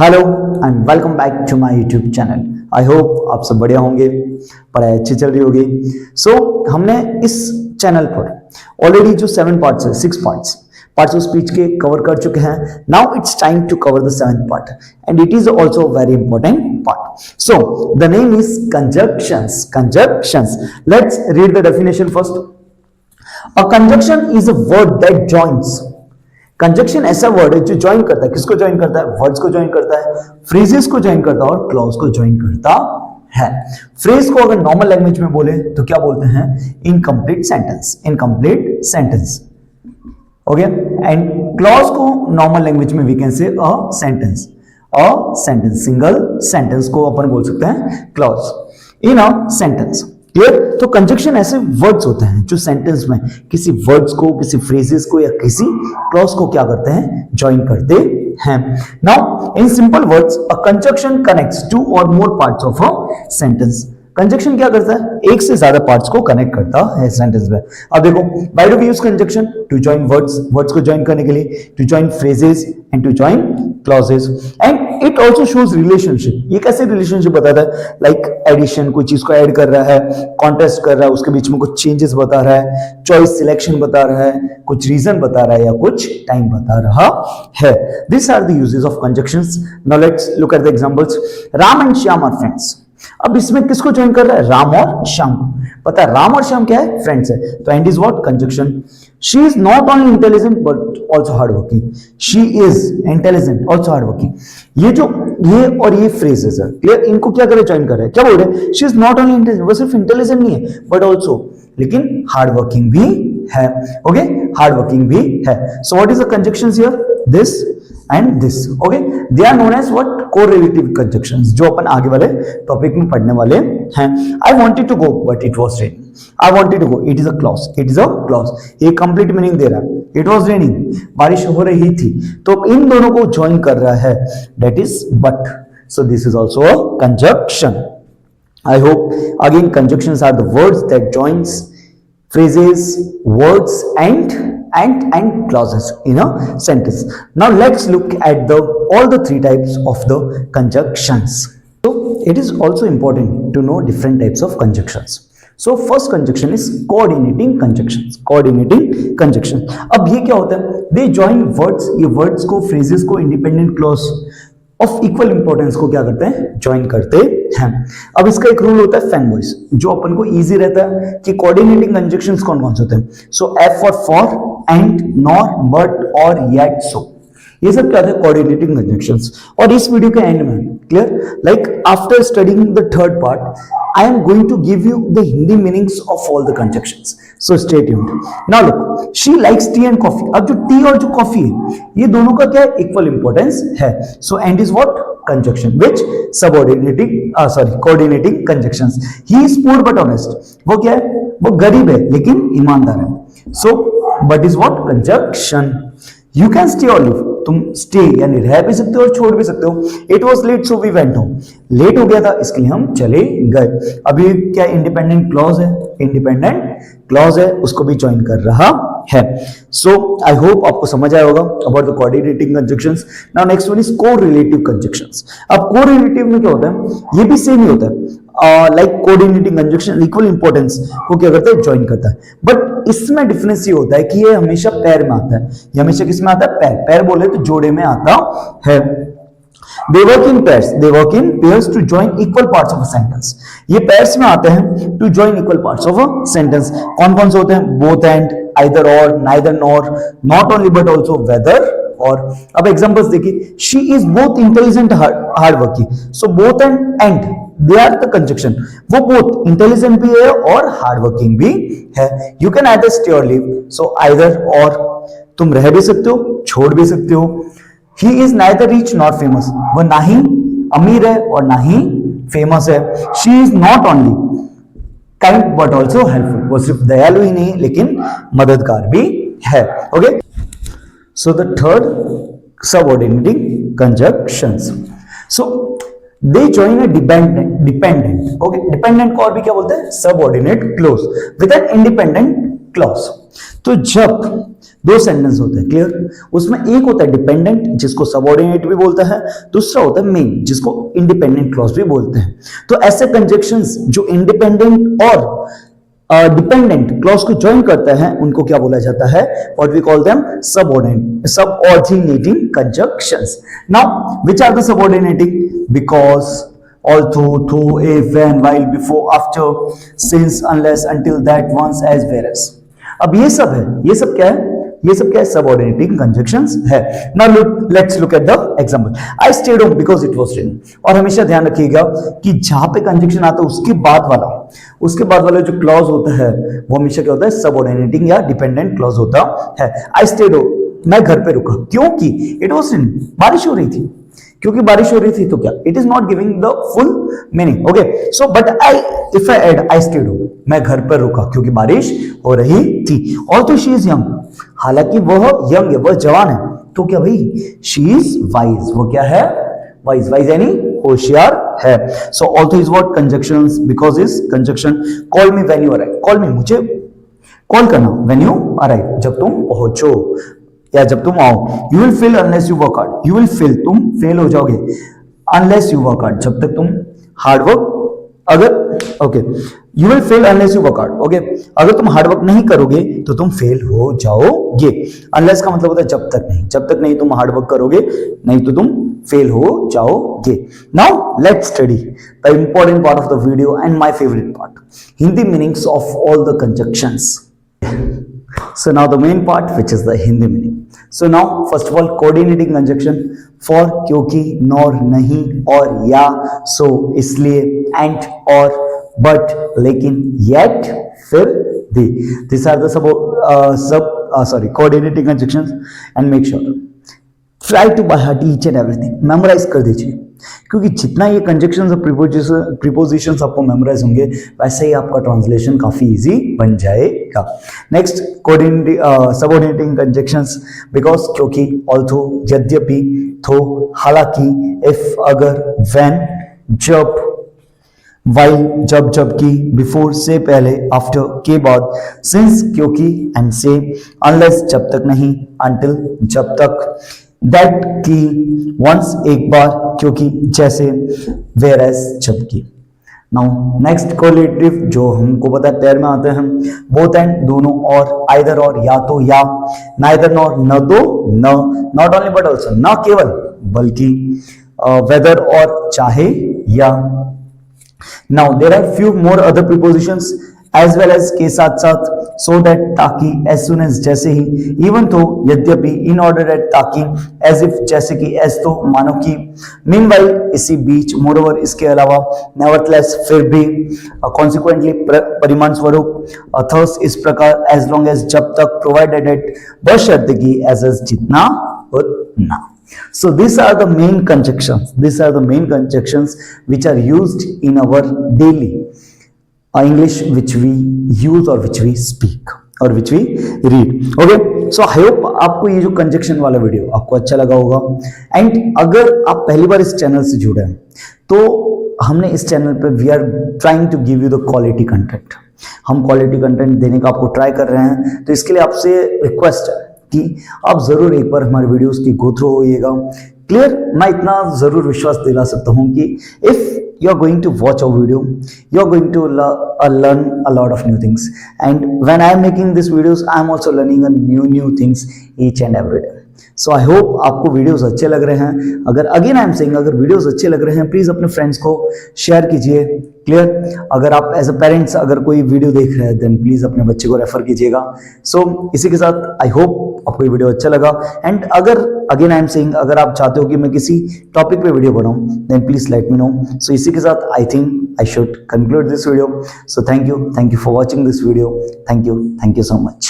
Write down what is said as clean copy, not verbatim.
Hello and welcome back to my YouTube channel. I hope आप सब बढ़िया होंगे, पढ़ाई अच्छी चल रही होगी। हमने इस चैनल पर ऑलरेडी जो 7 पार्ट्स है, 6 पार्ट्स ऑफ स्पीच के कवर कर चुके हैं। Now it's time to cover the 7th part and it is also very important part. So the name is conjunctions. Let's read the definition first. A conjunction is a word that joins. Conjunction ऐसा word है जो join करता है। किसको join करता है? Words को join करता है, फ्रेजेस को ज्वाइन करता है और क्लॉज को ज्वाइन करता है। फ्रेज को अगर नॉर्मल लैंग्वेज में बोले तो क्या बोलते हैं? Incomplete sentence. Okay, and clause को नॉर्मल लैंग्वेज में we can say a sentence. Single sentence को अपन बोल सकते हैं clause in a sentence. Clear? तो कंजक्शन ऐसे वर्ड्स होते हैं जो सेंटेंस में किसी वर्ड्स को, किसी फ्रेजेस को या किसी क्लॉज को क्या करते हैं? ज्वाइन करते हैं। Now in simple words a conjunction connects 2 और more parts of a sentence. Conjunction क्या करता है? एक से ज्यादा पार्ट्स को कनेक्ट करता है सेंटेंस में। अब देखो, why do we use conjunction? To join words को ज्वाइन करने के लिए, to join phrases and to join clauses. And it also shows relationship. ये कैसे रिलेशनशिप बताता है? लाइक एडिशन, कोई चीज को ऐड कर रहा है, कॉन्ट्रास्ट कर रहा है, उसके बीच में कुछ चेंजेस बता रहा है, चॉइस सिलेक्शन बता रहा है, कुछ रीजन बता रहा है या कुछ टाइम बता रहा है। This are the uses of conjunctions. Now let's look at the examples. Ram and Shyam are friends. अब इसमें किसको ज्वाइन कर रहा है? राम और श्याम को। पता है राम और श्याम क्या है? फ्रेंड्स है। तो and is what? Conjunction. She is not only intelligent but also hard working. She is intelligent also hard working. ये और ये फ्रेजेस है, क्लियर? इनको क्या करे? ज्वाइन कर रहे हैं। क्या बोल रहे हैं? She is not only intelligent, वो सिर्फ इंटेलिजेंट नहीं है बट ऑल्सो, लेकिन हार्ड वर्किंग भी है। ओके, हार्ड वर्किंग भी है। So what is the conjunctions here? This and this. Okay, they are known as what? Correlative conjunctions, जो अपन आगे वाले टॉपिक में पढ़ने वाले हैं। I wanted to go but it was raining. I wanted to go, it is a clause. ये complete meaning दे रहा है। इट वाज रेनिंग, बारिश हो रही थी। तो इन दोनों को ज्वाइन कर रहा है, that is but. So this is also a conjunction. I hope again conjunctions are the words that joins phrases, words and clauses in a sentence. Now let's look at all the 3 types of the conjunctions. So it is also important to know different types of conjunctions. So first conjunction is coordinating conjunctions. अब ये क्या होता है? They join words, ये words को, phrases को, independent clause of equal importance को क्या करते हैं? ज्वाइन करते हैं। अब इसका एक रूल होता है फैन वॉइस, जो अपन को इजी रहता है कि कोऑर्डिनेटिंग कंजक्शंस कौन कौन से होते हैं। So F for and, nor, but, or, yet, so, ये सब क्या है? Coordinating conjunctions. और इस वीडियो के एंड में, clear, like after studying the 3rd part, I am going to give you the Hindi meanings of all the conjunctions. So stay tuned. Now look, she likes tea and coffee. अब जो T और जो coffee है, ये दोनों का क्या है? इक्वल इंपॉर्टेंस है। So end is what? Conjunction, which coordinating conjunctions. He is poor but honest. वो क्या है? वो गरीब है लेकिन ईमानदार है। So but is what? Conjunction. You can stay or leave. तुम स्टे यानी रह भी सकते हो और छोड़ भी सकते हो। It was late so we went home. Late हो गया था इसके लिए हम चले गए। अभी क्या? इंडिपेंडेंट क्लॉज है, उसको भी ज्वाइन कर रहा है। सो आई होप आपको समझ आया होगा about the coordinating conjunctions. Now next one is correlative conjunctions. अब कोरिलेटिव में क्या होता है? ये भी सेम ही होता है, like coordinating conjunction equal importance को क्या करता है? ज्वाइन करता है। बट इसमें डिफरेंस ये होता है कि ये हमेशा पैर में आता है। ये हमेशा किस में आता है? पैर बोले तो जोड़े में आता है। They work in pairs to join equal parts of a sentence. ये pairs में आते हैं to join equal parts of a sentence. कौन कौन से होते हैं? both and, either or, neither nor, not only but also, whether or. अब एग्जांपल्स देखिए, she is both intelligent hard working. So both and they are the conjunction. वो both intelligent भी है और hard working भी है। You can either stay or leave. So either or, तुम रह भी सकते हो, छोड़ भी सकते हो। He is neither rich nor famous. वो ना ही अमीर है और ना ही फेमस है। She is not only kind but also helpful. वो सिर्फ दयालु ही नहीं लेकिन मददगार भी है। Okay, so the 3rd subordinating conjunctions. So they join a dependent. Okay, dependent को और भी क्या बोलते हैं? Subordinate clause with an independent clause. तो जब दो सेंटेंस होते हैं, क्लियर। उसमें एक होता है डिपेंडेंट जिसको सबऑर्डिनेट भी बोलता है, दूसरा होता है मेन जिसको इंडिपेंडेंट क्लॉज भी बोलते हैं। तो ऐसे कंजक्शंस जो इंडिपेंडेंट और डिपेंडेंट क्लॉज को ज्वाइन करता है उनको क्या बोला जाता है, what we call them subordinating conjunctions. Now which are the subordinating? Because, although, though, if, when, while, before, after, since, unless, until, that, once, as, whereas। अब ये सब है, ये सब क्या है? ये सब क्या है? सबऑर्डिनेटिंग कंजक्शंस है। Now let's look at the example. I stayed home because it was rain. और हमेशा ध्यान रखिएगा कि जहां पे कंजक्शन आता है उसके बाद वाला जो क्लॉज होता है वो हमेशा क्या होता है? सबऑर्डिनेटिंग या डिपेंडेंट क्लॉज होता है। आई स्टेड होम, मैं घर पे रुका, क्योंकि इट वाज रेन, बारिश हो रही थी। क्योंकि बारिश हो रही थी तो क्या, it is not giving the full meaning. Okay, so but if I add I stayed home, मैं घर पर रुका क्योंकि बारिश हो रही थी। और तो शी इज यंग, हालांकि वह यंग है, वह जवान है, तो क्या भाई, शी इज वाइज, वो क्या है? वाइज। वाइज यानी होशियार है। So also is what? Conjunctions, because is conjunction. Call me when you arrive, call मी मुझे कॉल करना, व्हेन यू अराइव जब तुम पहुंचो या जब तुम आओ। You will fail unless you work hard, you will fail, तुम फेल हो जाओगे, अनलेस यू वर्क हार्ड, जब तक तुम हार्ड वर्क, अगर okay, you will fail unless you work hard, okay, अगर तुम हार्ड वर्क नहीं करोगे तो तुम फेल हो जाओगे। अनलेस का मतलब होता है जब तक नहीं तुम हार्ड वर्क करोगे नहीं तो तुम फेल हो जाओगे। Now let's study the important part of the video and my favourite part, Hindi meanings of all the conjunctions. So now the main part, which is the Hindi meaning. So now first of all, coordinating conjunction for, क्योंकि, nor, नहीं, और, या, so, इसलिए, and, और, but, लेकिन, yet, फिर, the. These are the coordinating conjunctions, and make sure try to by heart each and everything, memorize कर दीजिए, क्योंकि जितना ये कंजक्शंस और प्रीपोजिशंस आपको मेमोराइज होंगे वैसे ही आपका ट्रांसलेशन काफी इजी बन जाएगा। नेक्स्ट, सबऑर्डिनेटिंग कंजक्शंस, बिकॉज, क्योंकि, ऑल्थो, यद्यपि, थो, हालांकि, इफ, अगर, व्हेन, जब, वाइल, जबकि, बिफोर, से पहले, आफ्टर, के बाद, सिंस, क्योंकि, एंड से, अनलेस, जब तक नहीं, अंटिल, जब तक, दैट, की, वंस, एक बार, क्योंकि, जैसे, वेयरएज, जबकि। नाउ नेक्स्ट, कोरिलेटिव, जो हमको पता है पेयर में आते हैं, बोथ एंड, दोनों, और, आइदर, और, या तो, या, नाइदर, नॉर, न दो, न, नॉट ओनली बट ऑल्सो, न केवल बल्कि, वेदर, और, चाहे, या। Now there are few more other prepositions as well as, के साथ साथ, सो दैट, ताकि, एज सुन एज, जैसे ही, इवन तो, यद्यपि, इन ऑर्डर दैट, ताकि, एज इफ, जैसे कि, एज तो, मानो कि, मीनवाइल, इसी बीच, मोरओवर, इसके अलावा, नेवरथलेस, फिर भी, कॉन्सिक्वेंटली, परिमाण स्वरूप, थर्स, इस प्रकार, एज लॉन्ग एज, जब तक, प्रोवाइडेड एट, बशर्ते कि, एज जितना उतना। So these are the main conjunctions which are used in our daily English, which we use or which we speak or which we read. Okay, so I hope आपको ये जो conjunction वाला video आपको अच्छा लगा होगा। एंड अगर आप पहली बार इस चैनल से जुड़े हैं तो हमने इस चैनल पे we are trying to give you the quality content, हम क्वालिटी कंटेंट देने का आपको ट्राई कर रहे हैं। तो इसके लिए आपसे रिक्वेस्ट है कि आप जरूर एक बार हमारे वीडियोस की गो थ्रू होइएगा। क्लियर, मैं इतना जरूर विश्वास दिला सकता हूं कि if you are going to watch our video, you are going to learn a lot of new things, and when I am making these videos I am also learning a new things each and every day. So I hope आपको videos अच्छे लग रहे हैं। अगर again I am saying, अगर videos अच्छे लग रहे हैं प्लीज अपने फ्रेंड्स को शेयर कीजिए। क्लियर, अगर आप एज अ पेरेंट्स अगर कोई वीडियो देख रहे हैं देन प्लीज अपने बच्चे को रेफर कीजिएगा। सो इसी के साथ आई होप आपको ये वीडियो अच्छा लगा। एंड अगर अगेन आई एम सेइंग, अगर आप चाहते हो कि मैं किसी टॉपिक पे वीडियो बनाऊं then please let me know. So इसी के साथ I think I should conclude this video. So thank you for watching this video. Thank you so much.